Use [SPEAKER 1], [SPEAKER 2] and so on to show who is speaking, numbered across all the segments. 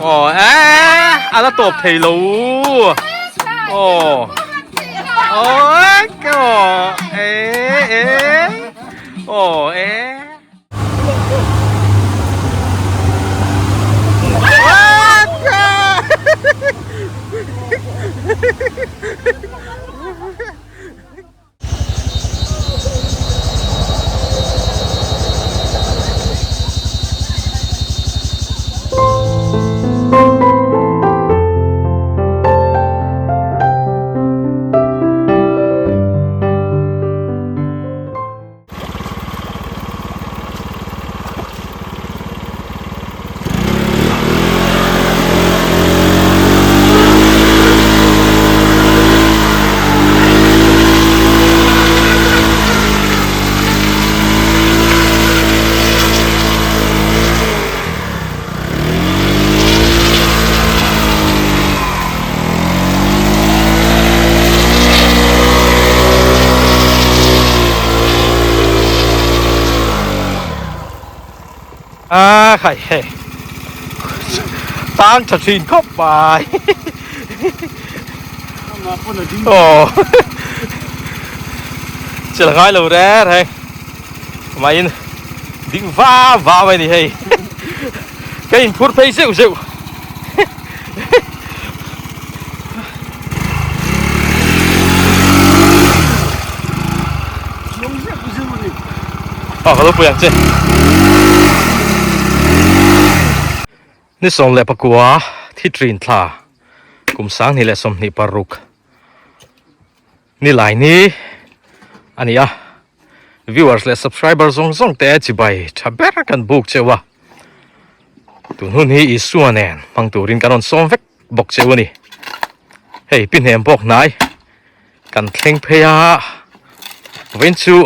[SPEAKER 1] อ๋ออะไรตบเทลูโอ้โอ้ก็โอ้ใครตั้งชัดชินเข้าไปโอ้จะละง่ายเลยแร่เฮ้ยมาอินดิ้งว้าไปนี่เฮ้ยแกอินพูดไปเสียวอ๋อเขาต้องเปลี่ยนสินี่ส่งเล็บกัวที่ตรีนทลากุมสังนี่แหละสมนิปารุกนี่หลายนี้อันนี้viewers และ subscribers ส่งแต่จีบชาเบรกันบุกเจ้าวะตัวนู้นนี่อีส่วนแน่ฟังตัวรินกันนส่งเวกบอกเจ้าวนี่เฮ้ยพี่เห็นบอกนายกันเพ่งเพียเวนจู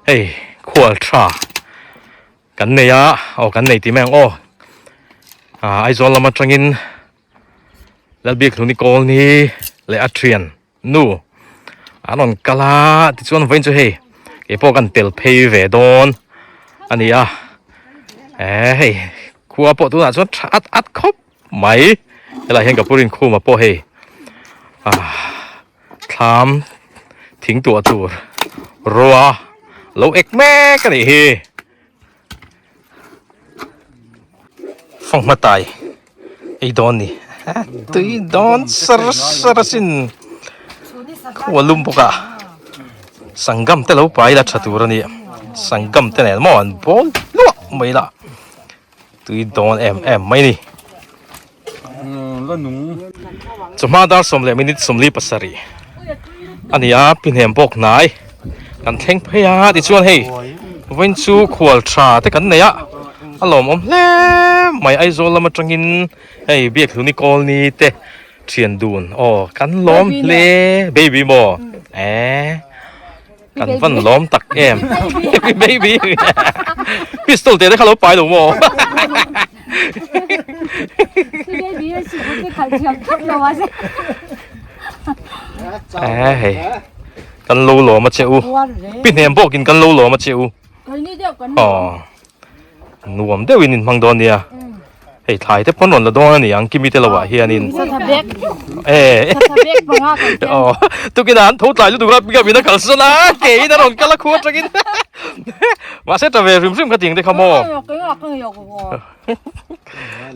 [SPEAKER 1] เฮ้ยขวดชากันเนี่ยเอากันเนี่ยที่แมงโอไอโซนเรามาจังอินแล้วเบียกทุนิโกลนี่เลยอัทรียนนู่อันนั้นกะลาที่ชวนเว้นจะเฮไอพวกกันเตลเพย์เวดอนอันนี้เฮ้ยคู่อาปตัวนั้นชวนอัดครบไหมอะไรเห็นกับผู้รินคู่มาโปเฮทำทิ้งตัวรัวเราเอกแม่กันนี่เฮฟังมาตายไอ้ดอนนี่ตัวดอนสารสินวลุมปกะสังกัมเตลาไปละชัตุรนี่สังกัมเตเนี่ยมอนบอลลัวไม่ละตัวดอนไม่นี่จะมาดาร์สมเลมินิตสมลีปัสสรีอันนี้เป็นเหมบอกนายกันเท่งพยาที่ชวนให้เว้นชูขวดชาแต่กันเนี่ยอารมณ์เล่ไม่ไอโซลมาจังอินไอเบียกทุนิโกลนี่เตะเชียนดูนอ๋อกันล้มเล่เบบี้โมกันฟันล้มตักเบบี้พิสโตลเตะได้ข้าล้มไปหรือโมกันลูหล่อมาเจ้าพี่เห็นบอกกินกันลูหล่อมาเจ้าอ๋อหนุ่มเดวินินพังโดนเนี่ยเฮ้ยถ่ายแต่พอนนละดอนนี่ยังกิมิเตละวะเฮียนินอ๋อตุกินานทุกทายลูกดูรับกับวินาคัลสนะเก๋นั่นนกันละขวดจักินมาเสร็จจะเวริมกันจริงได้ขโมย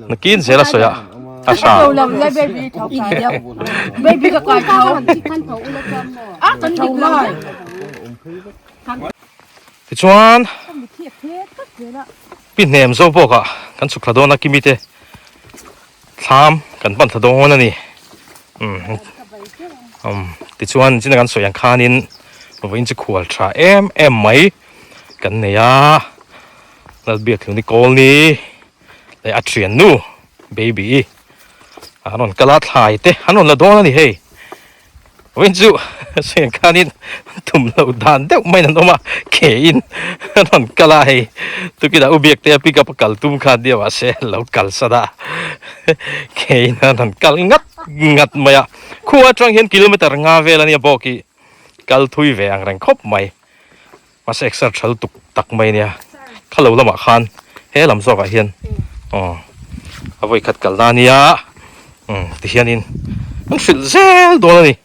[SPEAKER 1] นักกินเสียละสวยอาชา
[SPEAKER 2] เบบี้ก็ก่อยเขากันถูกเลย
[SPEAKER 1] ที่ชวนพี่เนมโซบอกกันสุขระดอนักกิมิเตทำกันปั่นทะดงนั่นนี่ที่ชวนจินกันสวยอย่างคานินวันจะขวดชาไหมกันเนี่ยแล้วเบียกถึงนี่โกลนี่เลยอัดเสียนนู่เบบี้อันนั้นกระลาถ่ายเตะอันนั้นละดอนั่นนี่เฮ้ยวันจูเสียงคานินทุ่มเราดันเด็กไม่นั่นออกมาเขียนนั่นกะลายตุกิดาอุเบกเตะปีกับกัลตุมขาเดียวเสียเรากัลสดาเขียนนั่นกัลงัดมาคู่ว่าจังเห็นกิโลเมตรงาเวลานี่บอกกีกัลทุยเวียงแรงครบไหมมาเซ็กซ์ชัลตุกตักไหมเนี่ยข้าเราละมาคันเฮ้ลำซอกเฮียนอ๋อ เอาไว้ขัดกันลานี่อ่ะที่เฮียนินมันฟิลเซลตัวนี่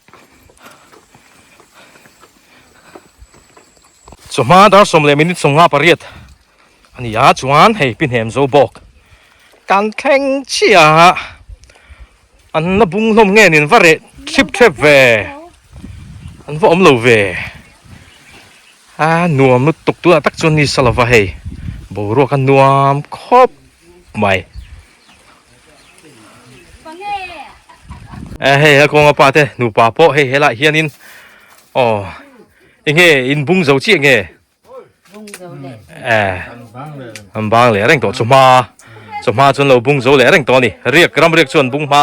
[SPEAKER 1] สมมาดาร์สมเลมินิตสงงาปริยดอันนี้ยาจวนให้เป็นเหมโซบอกการแข่งเชียอันนั้นบุ้งลมเงี้ยนินว่าเรทริปเทรเวอันว่าอมโลเวนัวมุดตกตัวตักจนนี่สลับว่าให้บรัวกันนัวครบไหมเฮ้ยกงอาปาเตหนูป่าโปเฮ้ยละเฮียนินอ๋อเงี้ยอินบุ้งเจ้าเจี๊ยเงี้ยอันบางเลยเร่งตัวสมมาจนเราบุ้งเจ้าเลยเร่งตัวนี่เรียกกรำเรียกชวนบุ้งมา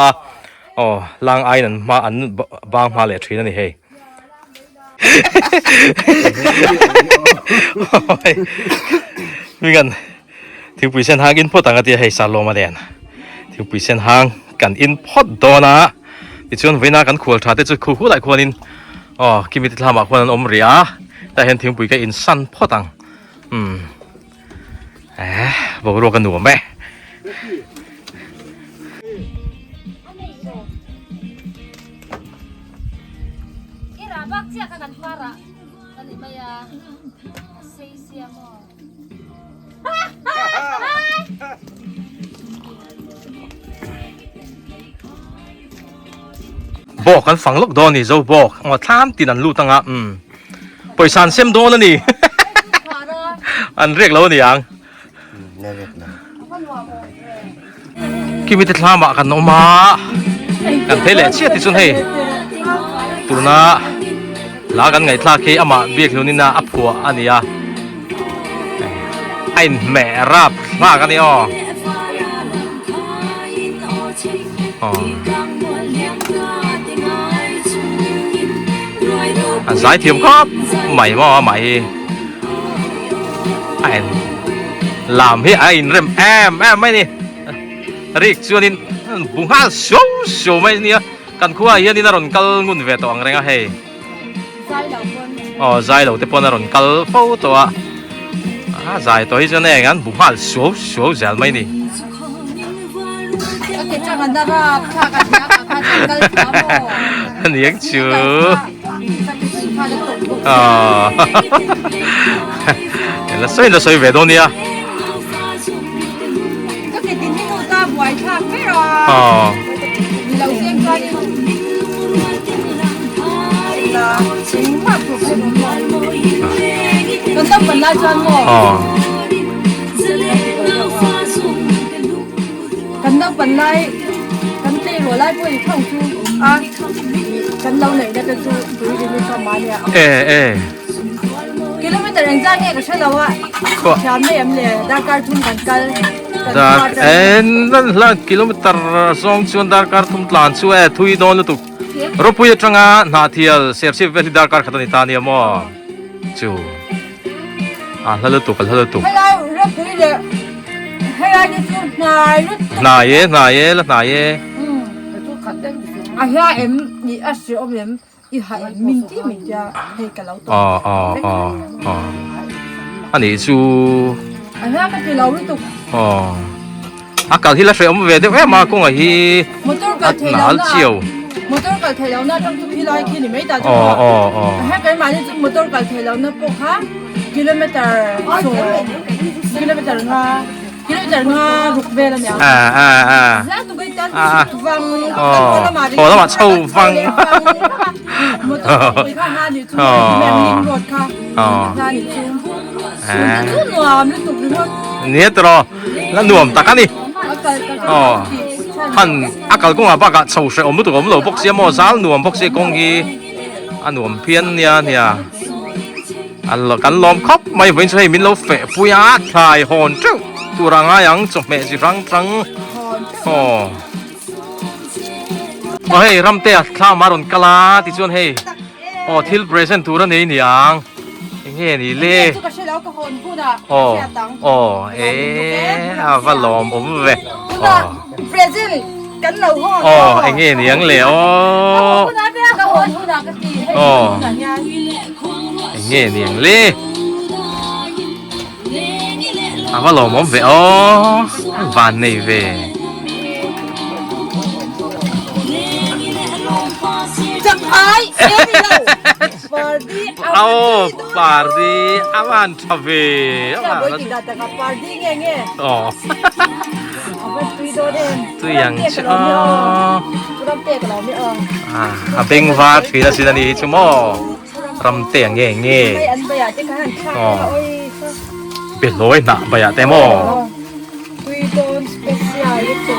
[SPEAKER 1] อ๋อลางไอ้นั่นมาอันบางมาเลยทรีนั่นนี่เฮ้ยมีกันที่ปุยเส้นทางอินพุตต่างกันที่ให้สารลมาเดียนที่ปุยเส้นทางกันอินพุตโดนะที่ชวนวินากันขวดชาติจะคู่หลายคนอินอ๋อกิมิติธรรมะคนนั้นอมเรียแต่เห็นที่ปุยก็อินสั้นพุตต่างบอกรู้กันหนูไหม
[SPEAKER 2] baksia kakan para tadi maya seisia mo
[SPEAKER 1] บอกกันฝังลูกโดนนี่เจ้าบอกว่าท่ามตีนันลูกตั้งปล่อยสารเส้มโดนแล้วนี่ อันเรียกแล้วนี่ยังกิมิตลามะกันออกมากันเทเลเชียติสุนเฮตัวน่ะลากันไงทลาเคอามาเบียกลูนิน่าอับหัวอันนี้ไอ้แม่ราบลากันนี่อันสายเทียมก็ใหม่ว่าใหม่ไอ้ลามให้ไอ้เริ่มแอมไม่นี่รีกชวนินบุ้งฮัลโชว์ไม่เนี่ยกันขั้วเฮียนี่น่ารอนกัลงุนเวตอังเรงะเฮใจเราแต่ปนน่ารอนกัลฟูตัวใจตัวที่จะเนี่ยงั้นบุ้งฮัลโชว์เจลไม่นี่นี่ยังชูแล้ว所以เวโดนี่
[SPEAKER 2] กันต้องเป็นลายจวนโม่กันต้องเป็นลายกันตีหัวลายผู้หญิงท่องชูกันเราเนี่ยจะชูดูดีมีความหมายเนี่ยกิโลเมตรยังจ้างเนี่ยก็ใช่แล้วว่าชามไม่เอ็มเลยดาการทุ่มกัน
[SPEAKER 1] นั่นละกิโลเมตรสองชวนดาการทุ่มตลาดช่วยทุยโดนลุกรบปุยจังนาเทียลเสียชีวิตดาการขัดนิตานี่มั่วจูแล้วลุกแล้วลุก
[SPEAKER 2] ให้เรารบปุยเลยให้เราจะชูนาย
[SPEAKER 1] ละนาย
[SPEAKER 2] เฮียเอ็มนี่อาศัยอมเอ็มอีหายมินที่มินจะให้กันเราตัว
[SPEAKER 1] อันนี้จู
[SPEAKER 2] อันนี้ก็คือเรารู้ตัว
[SPEAKER 1] อากาศที่เราใช้อมเวดมาคงไอ้ที่
[SPEAKER 2] มอเตอร์ก็เทแล้วนะมอเตอร์ก็เทแล้วนะต้องทุกที่ไล่ที่นี่ไม่ได้จ้ะให้กันมาเนี่ยมอเตอร์ก็เทแล้วนะพวกฮะกิโลเมตรสองกิโลเมตรห้ากิโลเมตรห้ารุกเวลเนี่ยแล้วตัวไปตั้งฟัง
[SPEAKER 1] พอแล้วมาเช่าฟัง
[SPEAKER 2] มอเตอร์ไปข้างหน้านี่ทุ่มแม่ลิงรถค่ะหน้านี่ทุ่มทุ่มหน่วมนี่ตุกนี่
[SPEAKER 1] เนี่ยตัวแล้วหน่วมตะกันนี่ฮันอากาศก็ว่าบ้ากะเช่าเสียอมตัวอมเราพกเสียมอสาวหน่วมพกเสียกงกีอันหน่วมเพี้ยนเนี่ยอันละกันล้อมครบไม่เป็นใช่มินเราเฟะปุยอาทายหอนจุตัวร่างยังจบเมจิรังเฮ้ยรำเตะข้ามารอนกลาที่ชวนเฮ้ยทิลเปรสเซนตัวนั้นนี่ยังเงี้ยนี่เล่ว่าล้อมผมเว้ย
[SPEAKER 2] เปรสเซนกันเรา
[SPEAKER 1] เงี้ยนี่ยังเหลวเงี้ยนี่ยังเล่ว่าล้อมผมเว้ยบ้านนี่เว้ย
[SPEAKER 2] Ay, serio. Party.
[SPEAKER 1] Oh, party aman tabi.
[SPEAKER 2] Siya boy kita ka party ngenge.
[SPEAKER 1] Oh,
[SPEAKER 2] Awan tuido din.
[SPEAKER 1] tu yang cha.
[SPEAKER 2] Kurang te kalau ni
[SPEAKER 1] Abeng wat kita sila ni cuma ram te nge nge.
[SPEAKER 2] Ay an ba ya te kan cha. Oi.
[SPEAKER 1] Beloy na baya temo.
[SPEAKER 2] Tuido special ito.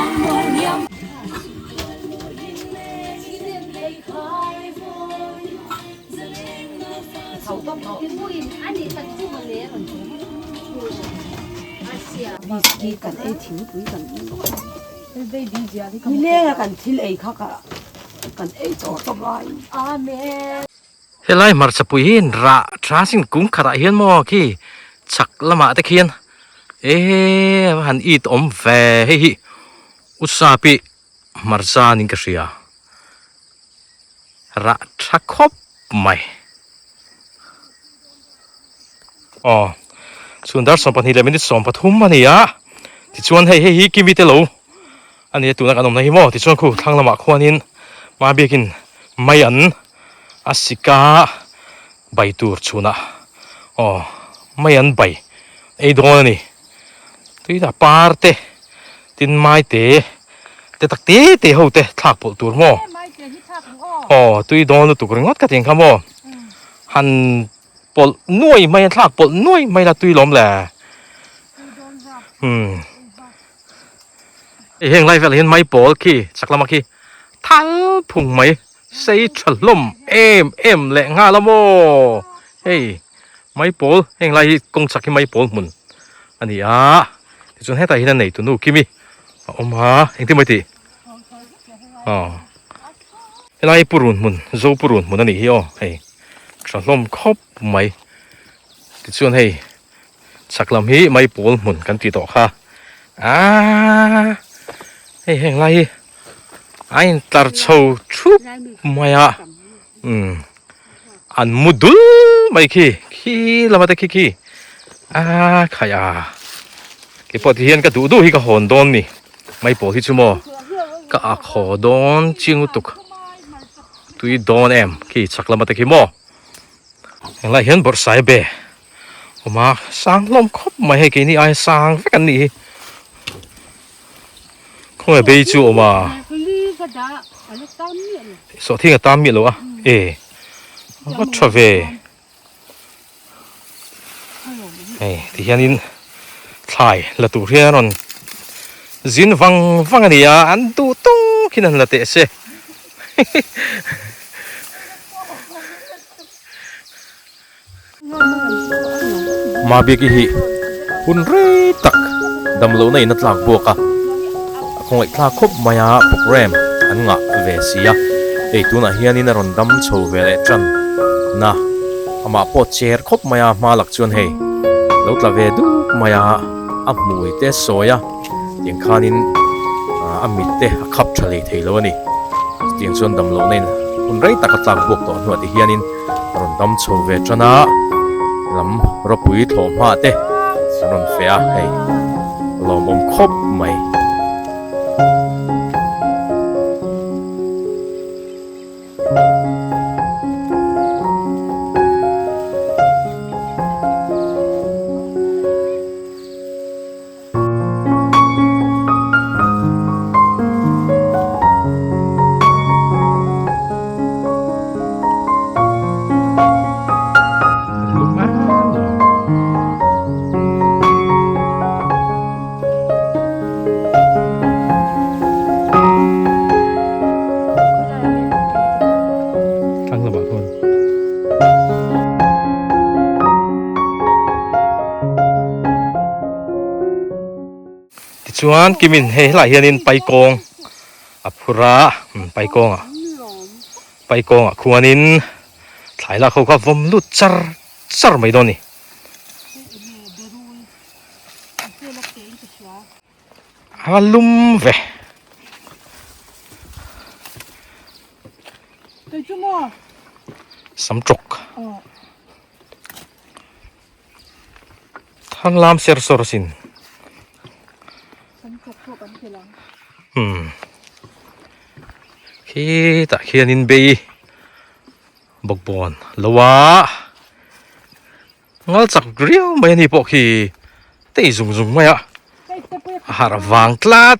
[SPEAKER 3] Đi cần ấy thiếu túi cần
[SPEAKER 2] Đây đi gì đi
[SPEAKER 3] đi lên là cần thiếu ấy khác cả cần ấy cho tập lại
[SPEAKER 2] Amen.
[SPEAKER 1] Helai mar chapuin ra trasin kum khara hian mo ki chak lama te khian han it om ve hi usapi marza ning ka ria ra thakop mai sundar sompan hi le minute sompat hum mania ti chuan hei ki mi te lo ani tu na kanom na hi mo ti chuan khu thang lama khwanin ma bekin mai an asika bai tur chuna mai an bai ei don ni tui da parte tin mai te tak te ho te thak pol tur mo
[SPEAKER 2] Mai te hi thak o.
[SPEAKER 1] tui don tu kringot ka ting khamo han pol nuôi mai thak pol nuôi mai la tui lom la heng lai vel hin mai pol ki chaklama ki thal phung mai sei thalom em le nga lamo hey mai pol heng lai kong chaki mai pol mun ani ti chon heta hin nei tu nu kimi oma engti mai ti helai purun mun zo purun mun ani hi hey thalom khop mai ti chon hey chaklam hi mai pol mun kan ti to kha hey heng lai anh tar chou chup maya an mudul mai khi lamata khi khaya cái pot hian ka du hi ka hon don ni mai po hi chumo ka a kho don chingu tuk tui don em khi chak lamata khi mo ang lai hian bor sai be oma sang lom khop mai he ke ni ai sang ve kan ni không phải bây chu mà số thiên là tam miệt luôn có trở về thì hiện in thải là tụ hiện rồi dính văng văng này ăn tụ tung khi nào là tệ xe mà biết cái gì hun rê tắc đầm lỗ này nó lạc buộc không lại thla khop maya program an nga ve sia ei tuna hianin ron dam chho ve le tran na ama po chair khop maya ma lak chuan hei lo tla ve du maya a mui te soya tiang khanin amit te a khap thale theilo ni tiang chuan dam lo nen un rei tak tlak buk to hnu ti hianin ron dam chho ve trana lam ro pui tho ma te ron fe a hei lo mom khop mai chuan kimin he lai hianin paikong apura paikong khuanin thlaila kho kha vom lut char mai doni alum ve samtrok thang lam ser sorsin khi ta khianin be บกบอนละวะงั้นจักเรียวไม่นี่พวกที่เตะซุ่งๆไหมอ่ะหาระวังตลาด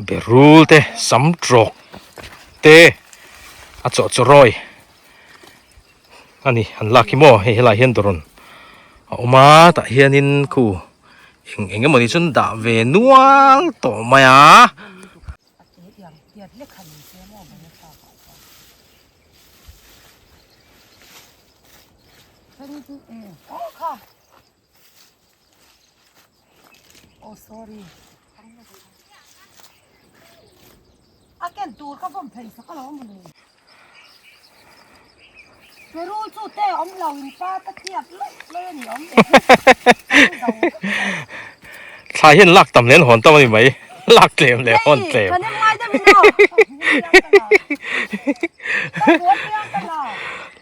[SPEAKER 1] เบรูลเตสัมตรกเตอจอจรอยอันนี้อันลักขี้โม่ให้เฮลาเฮียนตรนเอามาตะเฮียนินคูเอ็งก็มันนี่จนด่าเวนัวต่อมาอ่ะ
[SPEAKER 3] โอ้ sorry อาแกนตูดก็ผมเพลสักล้อมันเลยไปรู้สุดแต่อมเราอินฟ้าตะเกียบเลยนี่อม
[SPEAKER 1] ถ้าเห็นลักตำเล่นหอนต้องมันไหมลักเกลมเลยหอนเกลม
[SPEAKER 3] คันยังไงจะมีเนาะ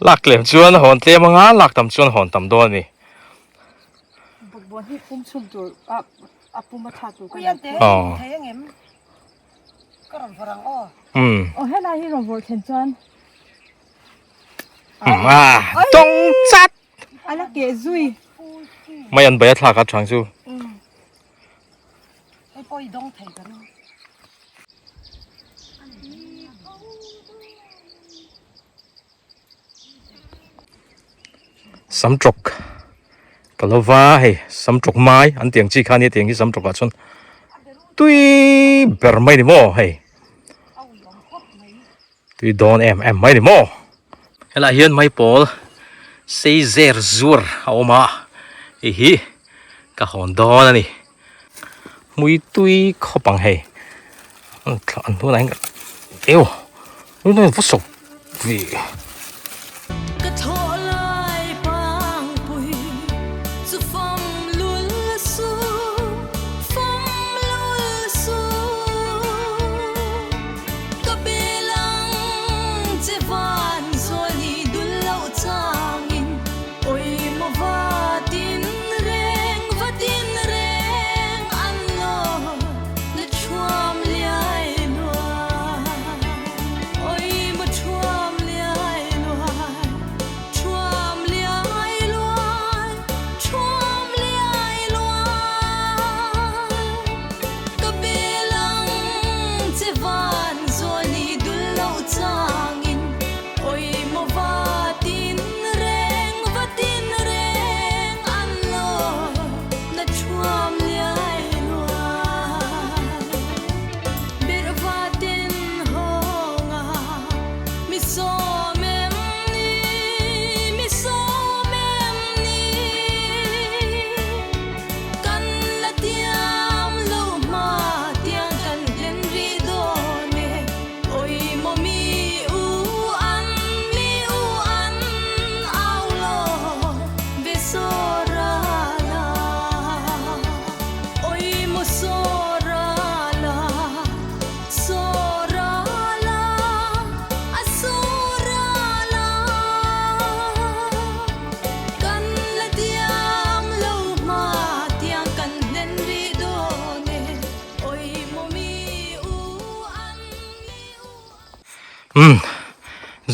[SPEAKER 1] ลักเกลมชวนหอนเตะมังอ่ะลักตำชวนหอนตำตัวนี่
[SPEAKER 2] บนที่คุ้มชุมตัวปุ่มมาชาตัว
[SPEAKER 3] กู
[SPEAKER 2] ก็
[SPEAKER 3] ยั
[SPEAKER 2] ยัง
[SPEAKER 3] เตะเทยังเอ็มก็รำฝรั่งอ้อ
[SPEAKER 2] โอ้ให้นายที่รองโบเทนจอน
[SPEAKER 1] ต้องจัด
[SPEAKER 2] อะไรเกซุย
[SPEAKER 1] ไม่อันเบียดลักกับช่างจู
[SPEAKER 3] ไอ้ปอยดองไทยกัน
[SPEAKER 1] สำจกก็แล้วว่าให้สำจกไม้อันเตียงจีคันนี่เตียงที่สำจกกันชนตุยเบอร์ไม่ได้โม่ให้ตุยโดนแอมไม่ได้โม่เฮล่าเฮียนไม่ปอลเซเซอร์ซัวร์เอามาฮีก็หอนดอนนี่มุยตุยข้อปังให้อันตัวไหนกันเอวนี่นี่ฟุตซบวี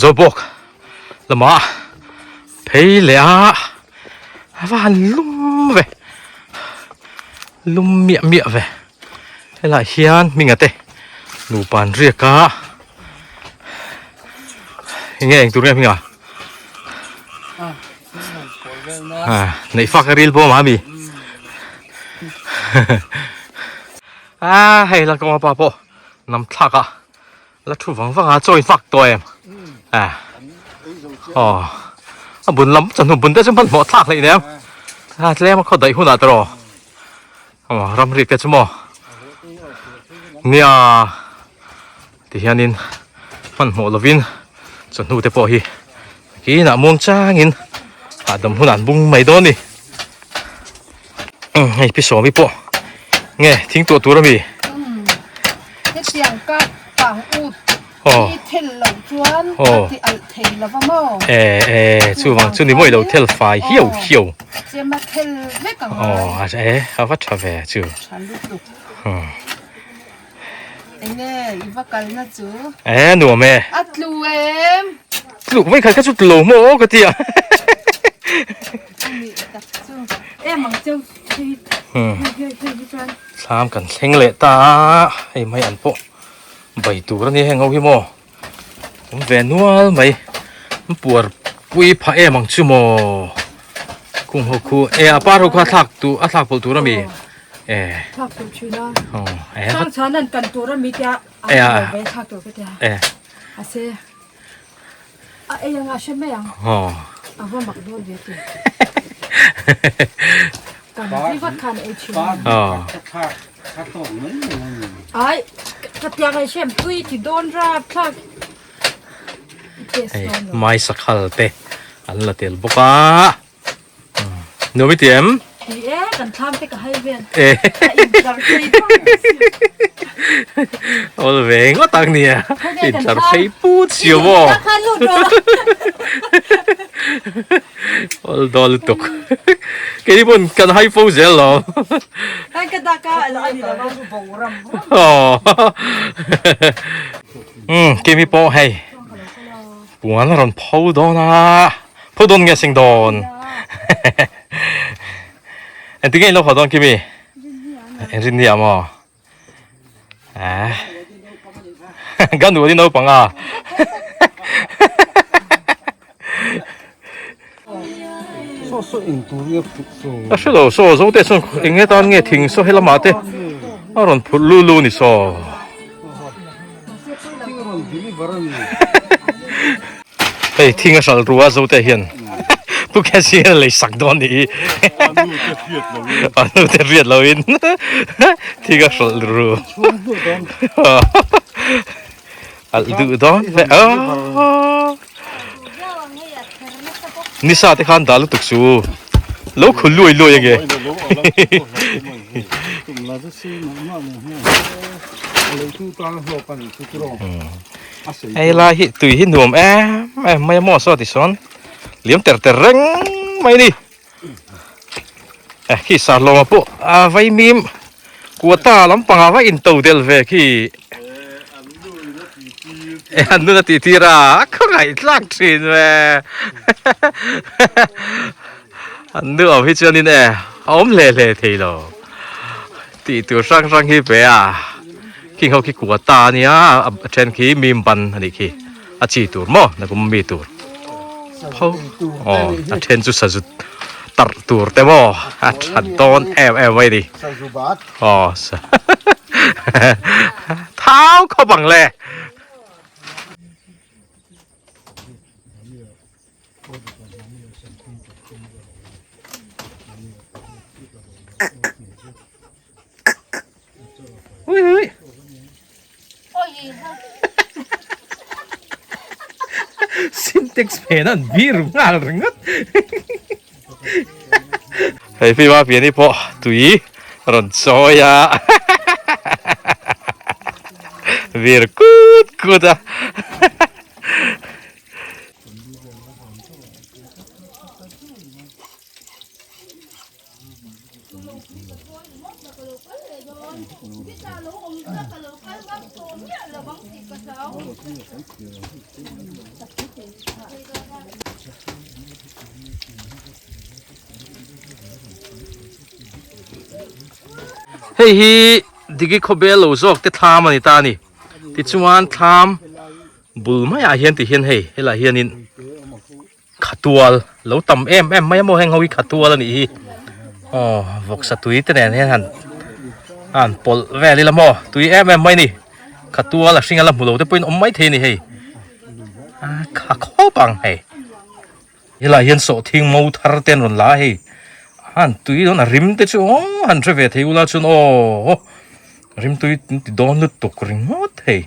[SPEAKER 1] rồi buộc là mà thấy lẽ và lum về lum miệng miệng về thế là hiền mình ở đây nụ bàn riêng cả nghe anh tụi em mình này phát cái reel bố má mi hay là con bà bố nằm thắc à là chú vắng vắng cho phát tôi em buồn lắm chẳng buồn tới chúng mình bỏ thắc lại nè lẽ mà khó đẩy hôn à tao ram riết cái chứ mò nè thì hiện nay mình một là vin chẳng nuôi tới bỏ hi kỹ là muốn cha nghìn đầm hôn ăn bung mấy đôi đi hay bị sổ bị bỏ nghe tiếng tua tua rồi mi
[SPEAKER 2] cái tiếng cát bảng út
[SPEAKER 3] ที่เทลหลงชวนที่เอาเทลแล้วว่าโม่
[SPEAKER 1] chú vàng chú này mỗi đầu theo phải hiểu
[SPEAKER 3] เสียมาเทลไม่กังวล
[SPEAKER 1] à vắt trở về chú
[SPEAKER 3] ฉันลูกไอ้เนี่ยอีว่ากันนะจู
[SPEAKER 1] nụ mẹ
[SPEAKER 3] อัดลูเอ็ม
[SPEAKER 1] lục mấy cái chút lỗ mồ cái tiệt
[SPEAKER 2] เอ๊ะมังเจ้าที่ที่
[SPEAKER 1] làm cần thanh lệ ta hay mấy ăn bộ bảy tủ đó này hàng ngâu hi mò cũng về nuôi mấy buồn quý phải em bằng chú mò cùng hồ khu ba hồ khu thạc tủ thạc bộ tủ đó mi
[SPEAKER 2] ทักตัวชื่อนะ
[SPEAKER 1] phát
[SPEAKER 2] ช่างฉันนั่นกันตัวเรามีจ้าไปทักตัวก็ได้อาเซ่ยังอาเช่ไหมยังว่าหมักโดนเยอะจริงกันที่วัดคันชิวไอ้กระเทียมไอเช่มตุยที่โดนราบทัก
[SPEAKER 1] ไม่สักขลเตะอันละเตลบุกะหนูไม่เตรียม
[SPEAKER 2] กันทำไปกับให้เวียน
[SPEAKER 1] โอ้เวงก็ตั้งเนี่ยอินทร์ให้พูดเชียวบ่โอ้ดอลตุกแค่นี้บนกันให้พูดเสียหรอ
[SPEAKER 2] ให้กระดาษก็อะไรนี่เราต้องบอกร
[SPEAKER 1] ำแค่มีโป้ให้ปวนรอนพูดนะพูดโดนเงี้ยสิงโดนอันที่ไงเราขอโดนกี่มีอันที่นี่อ่ะมั้งกันดูที่โน้ตปังอ่ะ是的，说得说，应该当我听说黑了嘛的，啊，人普噜噜你说，哎，听个啥路啊，走得远。不开心来杀到你，啊，都在热闹因，听个说路，啊，路段，你啥的看到了读书，老苦累累个，ไอ้ลาหิตุยหินหนุ่มไม่มอสอดิสอนเลี้ยมแต่เร่งไม่นี่ขี้สารลงมาปุ๊ไว้มิมกัวตาลำปังไว้อินโตเดลเวขี้อันนู้นตีทีระเขาไงลักชินเว้อันนู้นพี่เจ้านี่เนี่ยอมเล่ทีโลตีตัวช่างขี้เปียขี้เขาขี้กัวตาเนี่ยเช่นขี้มิมปันอันนี้ขี้จีตัวมั้งแล้วก็มีตัวเทนจุดสุดตัดตัวแต่ว่าฉันต้นแอบไว้ดิเท้าเขาบังเลยเฮ้ยSyntax penan biru ngal rengat. Hei piwa piani po tui ron soya. Bir kut ah. Hei hi digi khobel lo zok te tham ani ta ni ti chuan tham bul mai a hian ti hian hei hela hianin khatual lo tam em mai mo heng howi khatual ani hi vok satui te nen han an pol veli la mo tui em mai ni khatual a singa la mulo te point om mai the ni hei kha kho bang hei hela hian so thing mo thar ten ron la hei han tui don rim te chu han tre ve thei ula chun rim tui ti don lu tok ring ngot hei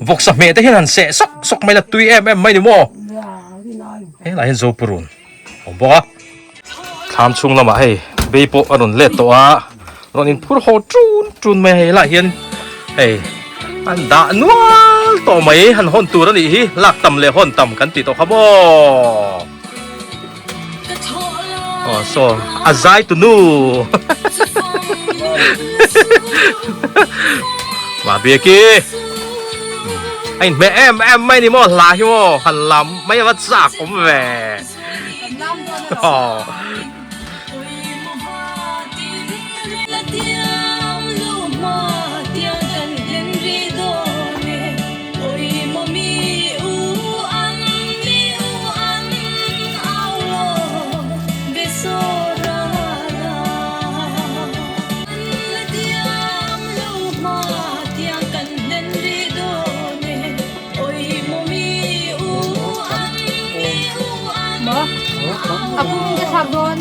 [SPEAKER 1] vok sa me te hian se sok mai la tui em mai ni mo he la hian zo purun boka tham chung lama hei be po aron le to a ron in phur ho chun mai hei la hian hei อันดานัวต่อไหมหันหอนตัวนี่ฮิลักตำเลยหอนตำกันติดต่อครับบ่อ๋อโซอาใจตัวนู้มาเบียกี้ไอ้แม่แอมไม่นี่มั้งลาใช่มั้งหันลำไม่ว่าจากผมแหวอ๋อ
[SPEAKER 2] Aku minta sabun.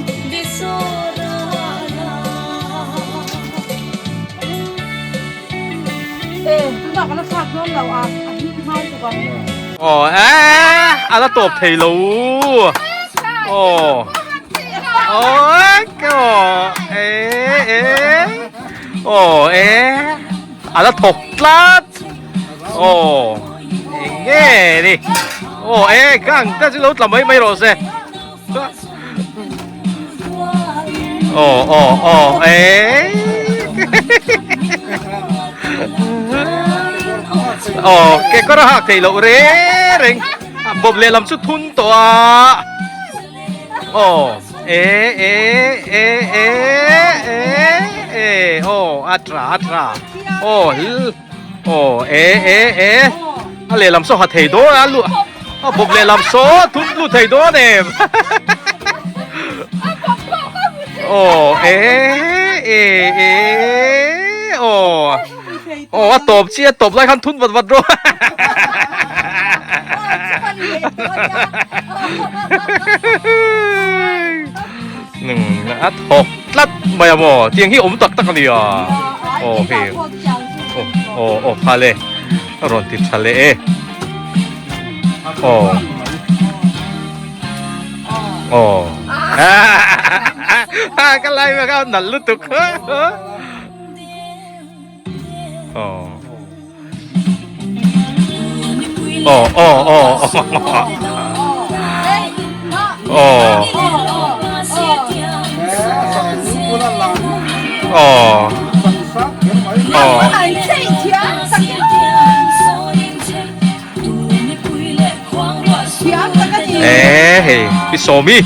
[SPEAKER 2] Nak kena sabun lah, aku mau tu kan.
[SPEAKER 1] อ๋ออะไรตบเทลูโอ้โอ้ก็โอ้อะไรถกลัดโอ้เงี้ยดิโอ้กังแต่จะรู้ทำไม่รู้สิโอ้โอ้แกก็รักเทลูเร่งบบเลยลำสุดทุนตัวโอ้โอ้อัตราโอ้อะไรลำโซ่หัดเทโดอ่ะลูกบบเลยลำโซ่ทุนลูกเทโดเนี่ยโอ้โอ้ตบเชี่ยตบไล่คันทุนวัดด้วยหนึ่งนะถกลัดไม่อะโมเตียงที่อมตักกันดีอ่ะโอเคโอ้พาเลยร้อนติดทะเลโอ้กันไรมาเขาหนันลุตุกโพี่โซมี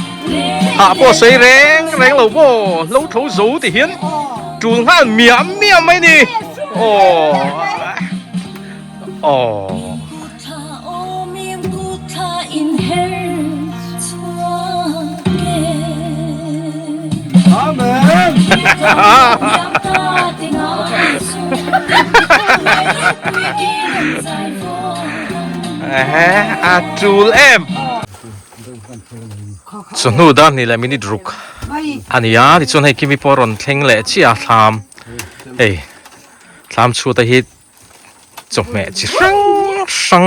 [SPEAKER 1] หาพวกใส่แรงเราพวกเราถูสูที่เห็นจูนห้านเมียไม่ดีโอ้อาจูลส่วนนู้นด้านนี้แหละมินิดรุกอันนี้ที่ส่วนให้กิมิปอรอนเท่งเละชี้อาทามทามชัวตะฮิตจบแม่จิรัง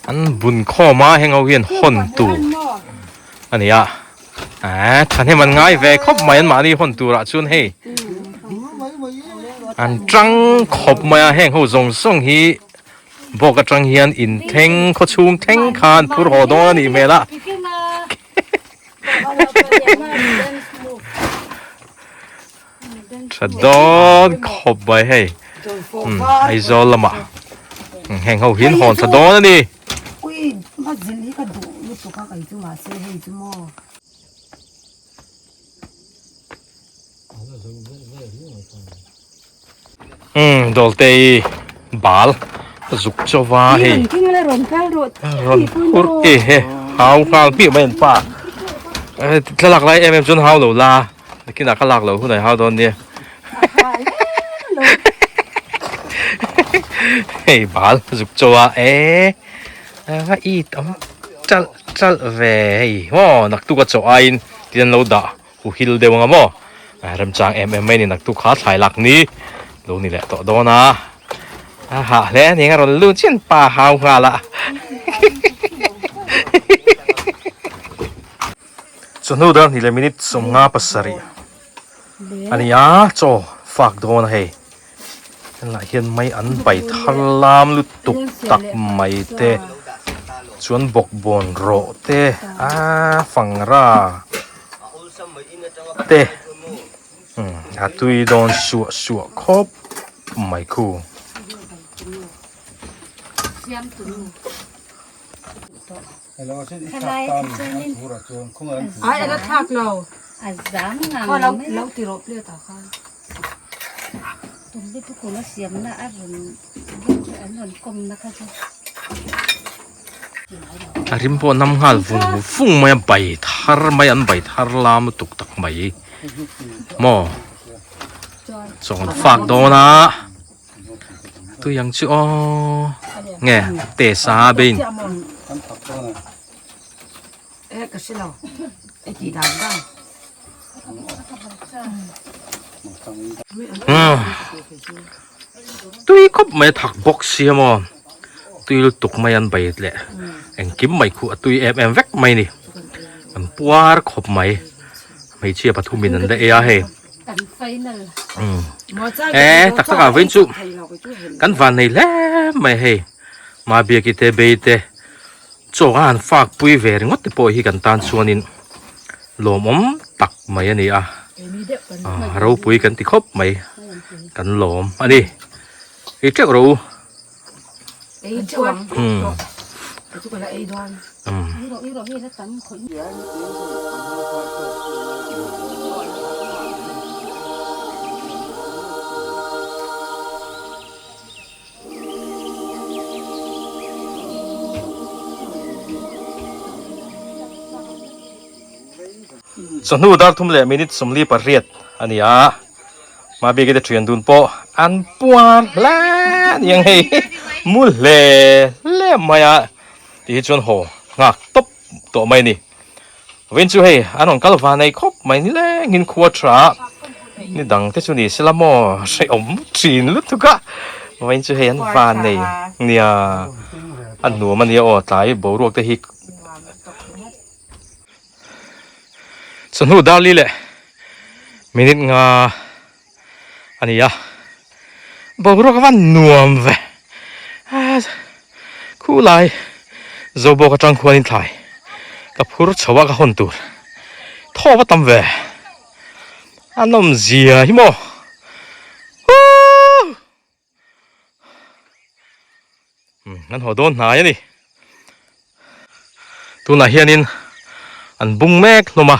[SPEAKER 1] อันบุญข้อมาให้เอาเวียนหอนตูอันนี้ท่านให้มันง่ายแวะคบมาอันมานี่หอนตูละส่วนให้อันจังขบมาแห้งเขาส่งฮีบอกกับจังเฮียนอินเท่งเขาชูงเท่งคานพูดหอดอนนี่เมล่ะชะดอนขบไปให้ไอโซลละมาแห่งเขาหินหอนชะดอนนี่ดอลเตยบาลจุกจวาให้รอนพูดฮาวข้าวพี่ไม่เห็นป่ะถ้าหลักไรจนฮาวหลูลากินหลักก็หลักหลูคนไหนฮาวตอนนี้เฮ้ยบาลจุกจวาว่าอีต้องจัลเว้ยว้านักตุกจวาอินที่นั่นเราด่าหูฮิลเดวงอ่ะมั้งรำจางไม่นี่นักตุกขาถ่ายหลักนี้ลูนี่แหละต่อโดนะแล้วนี่ก็เราลุ้นเช่นป่าฮาวกันละส่วนนู้นด้านนี่เลยมินิสมงาปัสสรีอันนี้โจฝากโดนให้ lại hiện mấy ăn bảy thằng làm lúc tục tắc mày tê chuẩn bọc bồn rộ tê phẳng ra tê tui đòn sủa sủa khóc mày khu
[SPEAKER 2] ai đã thắc nào
[SPEAKER 3] dám làm
[SPEAKER 2] thôi lâu lâu thì rộp liêu tao không
[SPEAKER 3] tụi biết cái cô nó xiêm nó ăn rồi công nó khai
[SPEAKER 1] rimpo nam ngal vùng phung mày bảy thar mày ăn bảy thar làm tục tắc mày mò chọn phạt đó na tôi yang chưa nghe tê sa bên
[SPEAKER 3] cái gì nào cái gì làm đó
[SPEAKER 1] tôi có mấy thắc box xia mà tôi lúc tục mày ăn bảy lẹ anh kiếm mày khu tôi em vét mày nè anh puar khop mày mày chia bắt thu mình ăn đấy à he tất cả với chú căn van này lẽ mày he mà bia cái tê bê tê cho anh phạt bùi về ngót thì bồi hi cần tan xuân in lồm tắc mày anh à rau bùi cần thì khóc mày cần lồm anh đi cái chắc rau sonu dar thum le minute somli pariat ania ma be ke train dun po an puan la yang hei mu le maya ti chon ho ngak top to mai ni wen chu hei anon kalwa nei khop mai ni le ngin khua tra ni dang te chu ni selamo sei om trin lu tuka wen chu hei an van nei nia an nu man ya o tai bo ruak te hi sonu dar li le minute nga ania bo ruak van nuam ve khu lai zo bo ka tang khwanin thai ka phur chawa ka hon tur tho ba tam ve anom zia hi mo nan ho don na ya ni tu na hianin an bung mek loma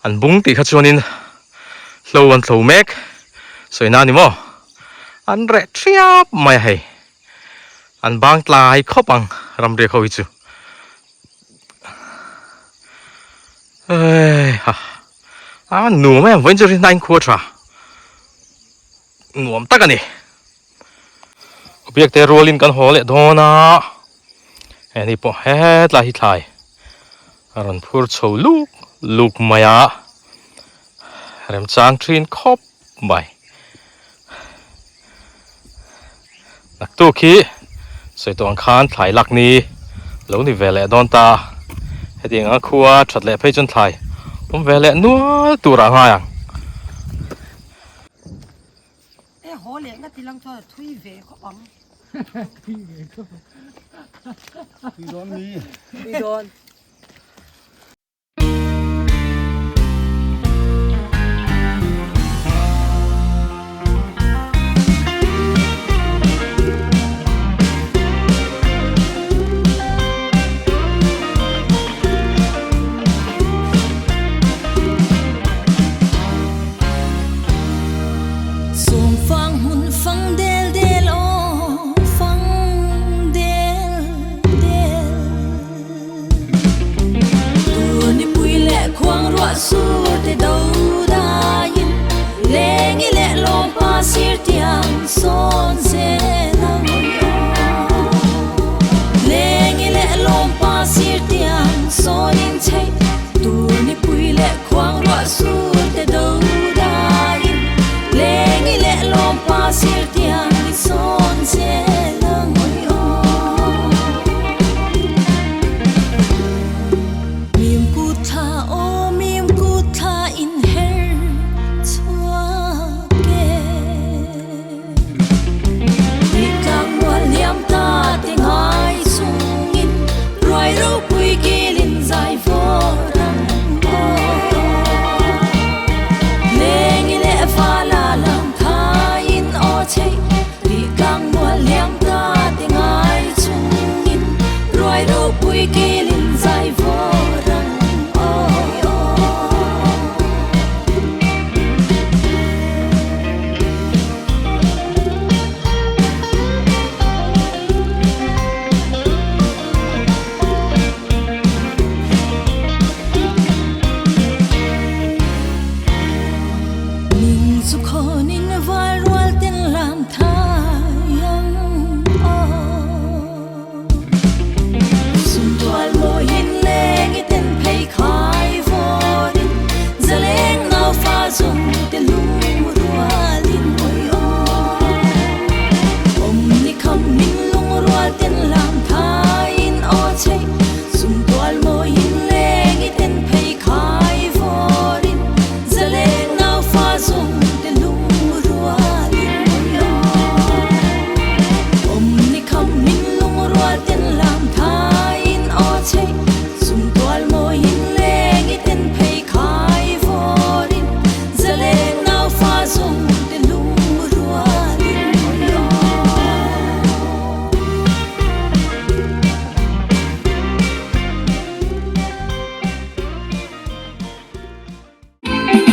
[SPEAKER 1] an bung ti kha chuanin hlo mek soina ni mo an re triap mai hei an bang tlai khopang ram re khawi chu nu me wen chu rin nine quarter nuam tak ani object te rolin kan hole dona ani po het la hi thlai aron phur chho luk maya rem chang trin khop bai nak tu khi soi tong khan thlai lak ni lo ni vele don ta heding a khua that le phei chon thlai vele nual tura nga yang
[SPEAKER 3] hồ lệ ngắt thì lăng cho thui về có bóng
[SPEAKER 2] đi đón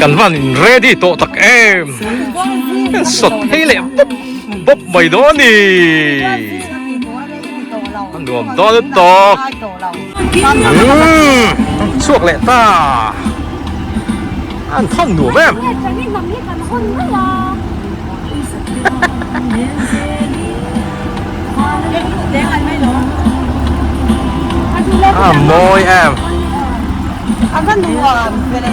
[SPEAKER 1] กันวันเรดี้โตตักเอ็มสดให้เลยบ๊อบไม่โดนนี่อันรวมโดนตกช่วงเละตาอันท่อนหนูแม่โมยแอม
[SPEAKER 2] อันนั้นหนูอ่ะไปเลย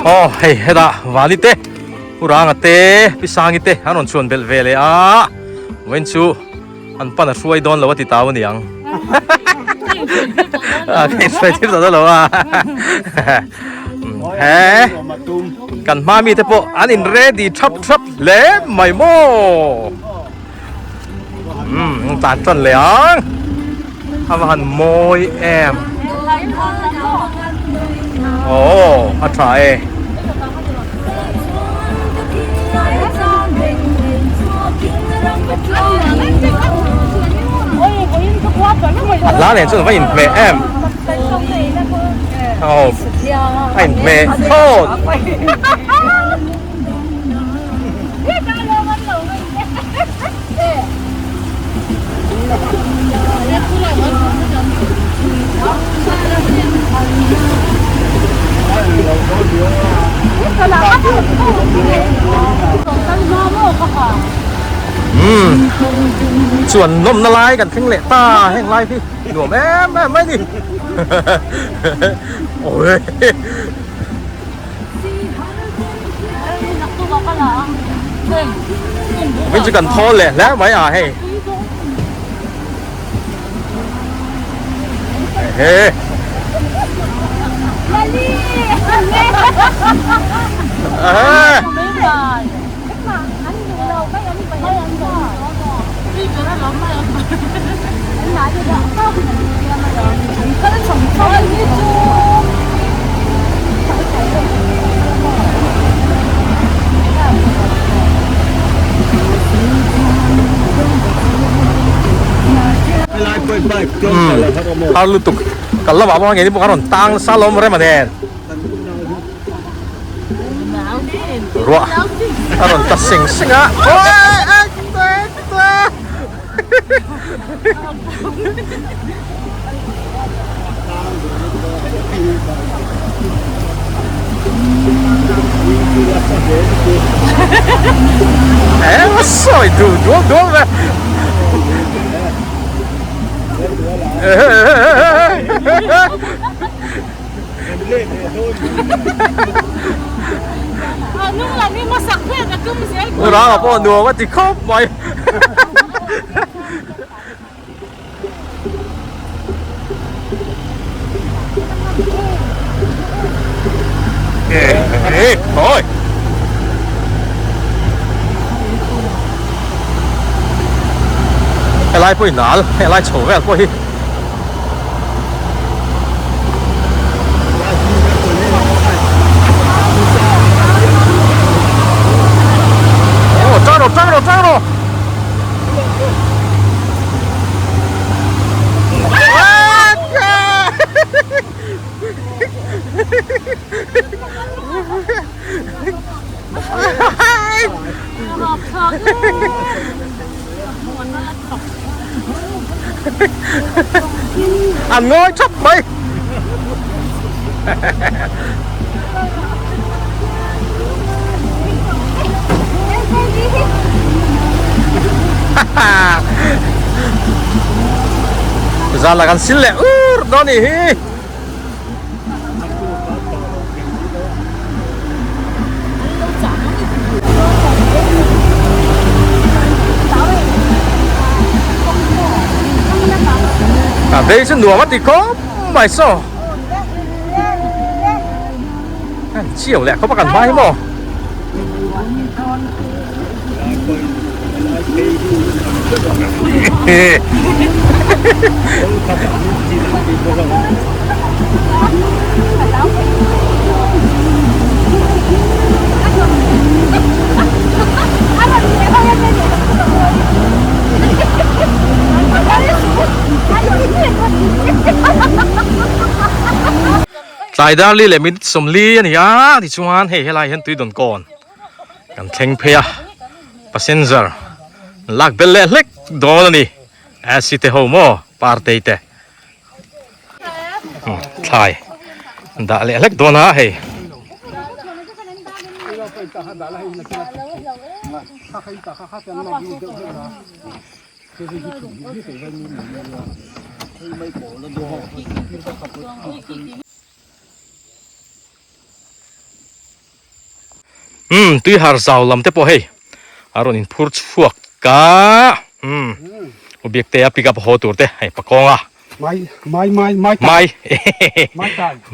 [SPEAKER 1] โอ้เฮ้ยเฮ้ยดาวานิเต้อุรางเต้พิสางิเต้อันนั้นชวนเบลเวเลยเว้นชูอันปันช่วยโดนแล้วว่าติดตาวันยังใครช่วยที่สุดแล้วเฮ้กันมามีเทปอันอินเรดี้ทับเล่ไม่โม่ตัดจนเลยทำหันโมยแอมโอ้อัตราร้านเนี่ยจะไม่อินเมแอมโอ้ไม่อินเมโทษส่วนนมละลายกันแข็งเละตาแห้งไรพี่หนุ่มแม่ไม่ดิโอ้ยเป็นจะกันทอเลยแล้วไหมให้เฮ้kalau tuh kalau bapak ini bukan tang salom remaden ruah aron tasing singa masa itu dua Ura apa dua wat di kop mai. Oi. Lai pui nal, lai chou vel pui. Trang rồi. Ăn ngồi chấp bay. Ra là gan xin lẹ đó nè cả đây chứ đùa mất thì có bài sao chiều lẹ có bác ăn mai không สายดาลีเลยมิดสมลีนี่อ่ะที่ชวนให้อะไรเห็นตุยดนก่อนกันเทงเพียพัสเซนเซอร์ลักเบลเล็กโดนนี่แอซิเตโฮโมปาร์ตี้เตใช่ด่าเล็กโดนนะเฮ้ตุยหาร์ซาวลำเตปโอเฮอารอนอินพูดฟวกกาอุบิเกตยปิกับโฮตูร์เตให้ปะกงอ่ะ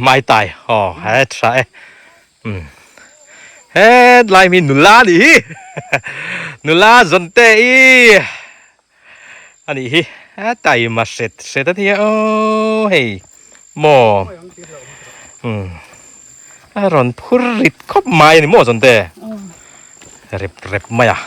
[SPEAKER 1] ไม่ตายอ๋อเฮ้ใช่เฮ้ลายมีนุลาดินุลาจนเตอีอันนี้ฮิตายมาเสร็จที่โอ้เฮ้โมอารอนพูดริดคบไม้นี่โมจนเตเร็บไม่อะ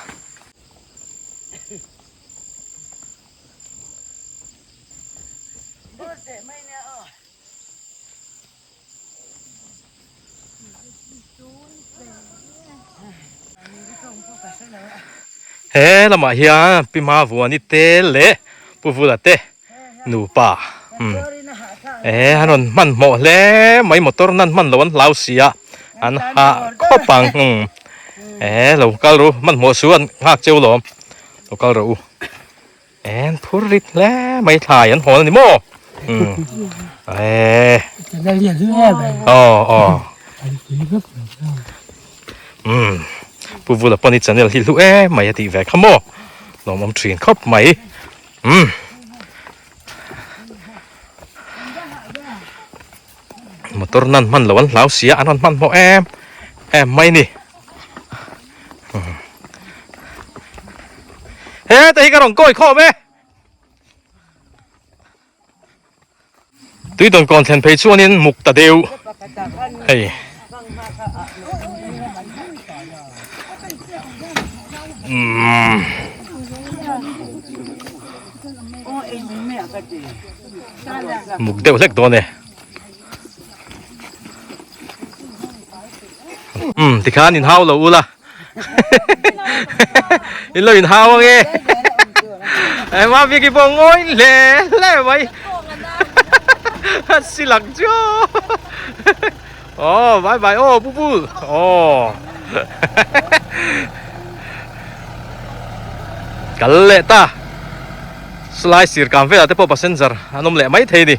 [SPEAKER 1] เฮ้ละมาเฮียปีมาวัวนี่เตเล่ปูฟูละเตหนูป่าฮันนมันหมดแล้วไม่หมดตัวนั้นมันล้วนลาวเสียอันหาข้อปังเราก็รู้มันหมดส่วนหักเจ้าหลอมเราก็รู้พูดริดแล้วไม่ถ่ายอันหัวนี่โม่
[SPEAKER 2] จะได้เรียนรู้แอบ
[SPEAKER 1] ปูฟูละปนิจันเดลฮิลูไม่ตีแวกขโมลองมองทรีนครบไหมมอเตอร์นั้นมันล้วนลาวเสียอันนั้นมันโมไม่นี่เฮ้แต่ที่กระรองก้อยข้อไหมตุยตอนก่อนแทนเพย์ช่วนี้มุกตะเดียวเฮ้ยมุกเดียวเล็กตัวเนี่ยที่ข้านินเฮาเราอูล่ะอินเราอินเฮาไงไอ้มาพี่กี่ปองโง่เล่ไว้สิหลักจ้าอ๋อบายโอ้ปูอ๋อกันเละตาสไลด์สีกาแฟแต่พอพัสเซนเซอร์อันนั้นเละไม่เท่ดิ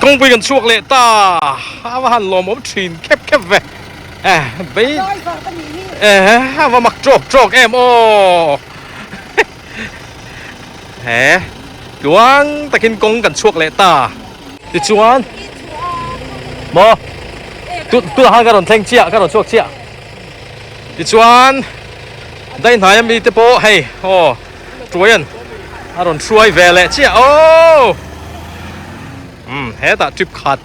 [SPEAKER 1] คงไปกันช่วงเละตาว่าหันลมผมชินแคบเว้ไปว่ามักโจกโอจวนตะกินกงกันช่วงเละตาดิจวนมอตัวหางกันรอนเทงเชียกันรอนช่วงเชียดิจวนได้ไหนมีเตโปให้โอ้ช่วยอารอนช่วยเวลเชียโอ้เฮ้แต่ทริปขัด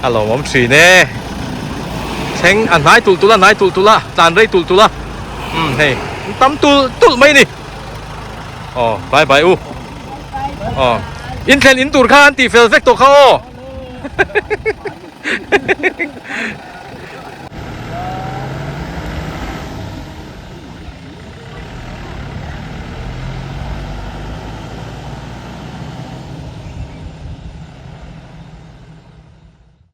[SPEAKER 1] ฮัลโหลผมสีเนี่ยเช็งอันไหนตุลละจานไรตุลละเฮ้ตั้มตุลไหมนี่บายอินเทนอินตูร์ข้าอันตีเฟลเฟกตัวเขา